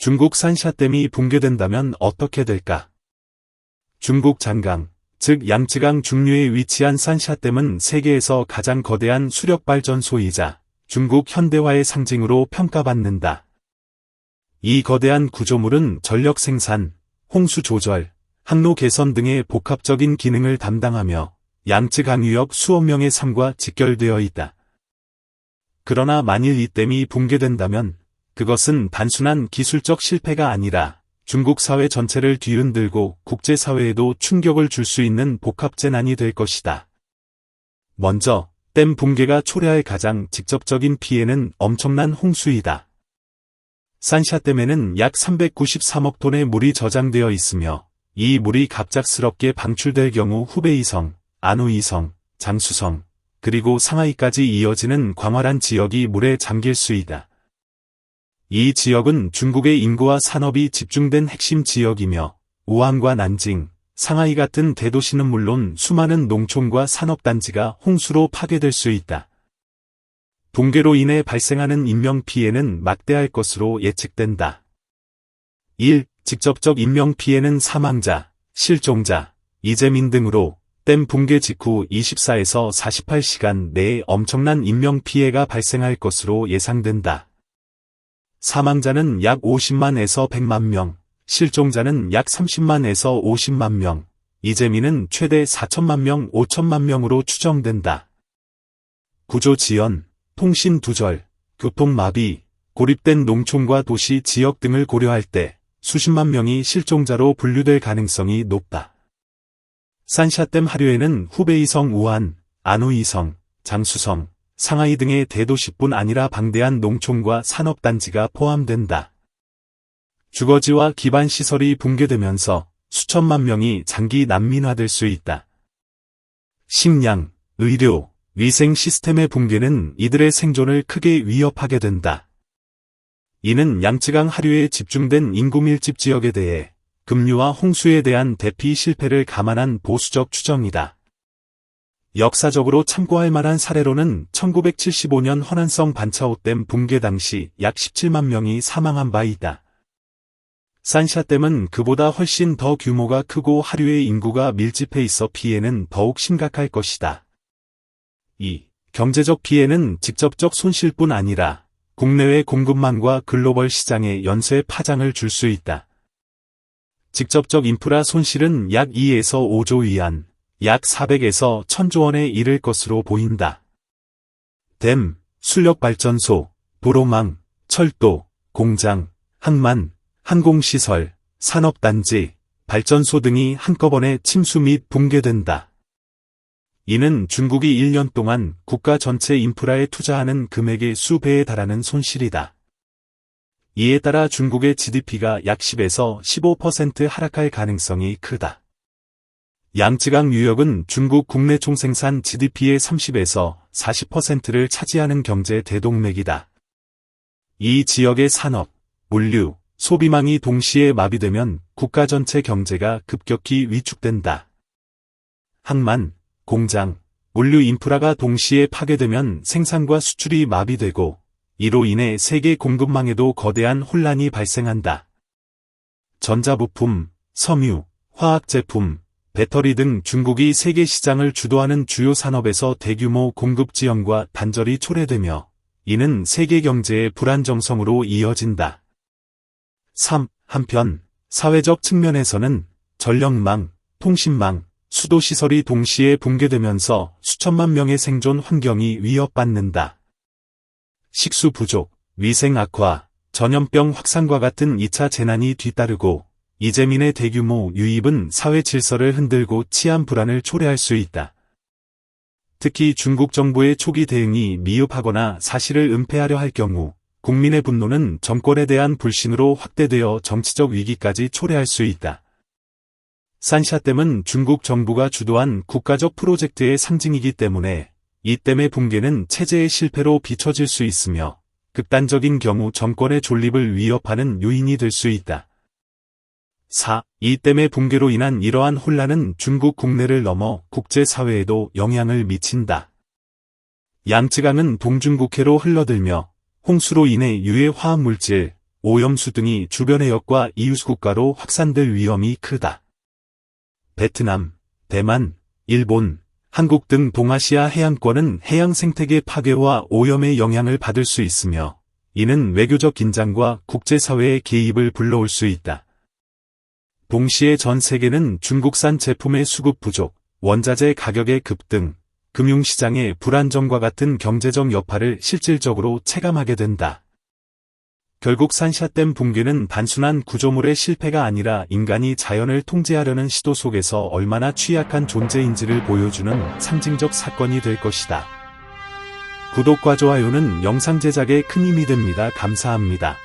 중국 산샤댐이 붕괴된다면 어떻게 될까? 중국 장강, 즉 양쯔강 중류에 위치한 산샤댐은 세계에서 가장 거대한 수력발전소이자 중국 현대화의 상징으로 평가받는다. 이 거대한 구조물은 전력 생산, 홍수 조절, 항로 개선 등의 복합적인 기능을 담당하며 양쯔강유역 수억 명의 삶과 직결되어 있다. 그러나 만일 이 댐이 붕괴된다면 그것은 단순한 기술적 실패가 아니라 중국 사회 전체를 뒤흔들고 국제사회에도 충격을 줄 수 있는 복합재난이 될 것이다. 먼저, 댐 붕괴가 초래할 가장 직접적인 피해는 엄청난 홍수이다. 산샤댐에는 약 393억 톤의 물이 저장되어 있으며 이 물이 갑작스럽게 방출될 경우 후베이성, 안후이성, 장쑤성, 그리고 상하이까지 이어지는 광활한 지역이 물에 잠길 수 있다. 이 지역은 중국의 인구와 산업이 집중된 핵심 지역이며 우한과 난징, 상하이 같은 대도시는 물론 수많은 농촌과 산업단지가 홍수로 파괴될 수 있다. 붕괴로 인해 발생하는 인명피해는 막대할 것으로 예측된다. 1. 직접적 인명피해는 사망자, 실종자, 이재민 등으로 댐 붕괴 직후 24에서 48시간 내에 엄청난 인명피해가 발생할 것으로 예상된다. 사망자는 약 50만에서 100만 명, 실종자는 약 30만에서 50만 명, 이재민은 최대 4천만 명, 5천만 명으로 추정된다. 구조 지연, 통신 두절, 교통마비, 고립된 농촌과 도시 지역 등을 고려할 때 수십만 명이 실종자로 분류될 가능성이 높다. 산샤댐 하류에는 후베이성 우한, 안후이성, 장쑤성, 상하이 등의 대도시뿐 아니라 방대한 농촌과 산업단지가 포함된다. 주거지와 기반시설이 붕괴되면서 수천만 명이 장기 난민화될 수 있다. 식량, 의료, 위생 시스템의 붕괴는 이들의 생존을 크게 위협하게 된다. 이는 양쯔강 하류에 집중된 인구 밀집 지역에 대해 급류와 홍수에 대한 대피 실패를 감안한 보수적 추정이다. 역사적으로 참고할 만한 사례로는 1975년 허난성 반차오댐 붕괴 당시 약 17만 명이 사망한 바 있다. 산샤댐은 그보다 훨씬 더 규모가 크고 하류의 인구가 밀집해 있어 피해는 더욱 심각할 것이다. 2. 경제적 피해는 직접적 손실뿐 아니라 국내외 공급망과 글로벌 시장에 연쇄 파장을 줄 수 있다. 직접적 인프라 손실은 약 2에서 5조 위안, 약 400에서 1000조 원에 이를 것으로 보인다. 댐, 수력발전소, 도로망, 철도, 공장, 항만, 항공시설, 산업단지, 발전소 등이 한꺼번에 침수 및 붕괴된다. 이는 중국이 1년 동안 국가 전체 인프라에 투자하는 금액의 수배에 달하는 손실이다. 이에 따라 중국의 GDP가 약 10에서 15% 하락할 가능성이 크다. 양쯔강 유역은 중국 국내 총생산 GDP의 30에서 40%를 차지하는 경제 대동맥이다. 이 지역의 산업, 물류, 소비망이 동시에 마비되면 국가 전체 경제가 급격히 위축된다. 항만, 공장, 물류 인프라가 동시에 파괴되면 생산과 수출이 마비되고 이로 인해 세계 공급망에도 거대한 혼란이 발생한다. 전자부품, 섬유, 화학제품, 배터리 등 중국이 세계 시장을 주도하는 주요 산업에서 대규모 공급 지연과 단절이 초래되며 이는 세계 경제의 불안정성으로 이어진다. 3. 한편 사회적 측면에서는 전력망, 통신망, 수도시설이 동시에 붕괴되면서 수천만 명의 생존 환경이 위협받는다. 식수 부족, 위생 악화, 전염병 확산과 같은 2차 재난이 뒤따르고 이재민의 대규모 유입은 사회 질서를 흔들고 치안 불안을 초래할 수 있다. 특히 중국 정부의 초기 대응이 미흡하거나 사실을 은폐하려 할 경우 국민의 분노는 정권에 대한 불신으로 확대되어 정치적 위기까지 초래할 수 있다. 산샤댐은 중국 정부가 주도한 국가적 프로젝트의 상징이기 때문에 이 댐의 붕괴는 체제의 실패로 비춰질 수 있으며 극단적인 경우 정권의 존립을 위협하는 요인이 될 수 있다. 4. 이 댐의 붕괴로 인한 이러한 혼란은 중국 국내를 넘어 국제사회에도 영향을 미친다. 양쯔강은 동중국해로 흘러들며 홍수로 인해 유해 화학물질, 오염수 등이 주변 해역과 이웃국가로 확산될 위험이 크다. 베트남, 대만, 일본, 한국 등 동아시아 해양권은 해양 생태계 파괴와 오염의 영향을 받을 수 있으며, 이는 외교적 긴장과 국제사회의 개입을 불러올 수 있다. 동시에 전 세계는 중국산 제품의 수급 부족, 원자재 가격의 급등, 금융시장의 불안정과 같은 경제적 여파를 실질적으로 체감하게 된다. 결국 산샤댐 붕괴는 단순한 구조물의 실패가 아니라 인간이 자연을 통제하려는 시도 속에서 얼마나 취약한 존재인지를 보여주는 상징적 사건이 될 것이다. 구독과 좋아요는 영상 제작에 큰 힘이 됩니다. 감사합니다.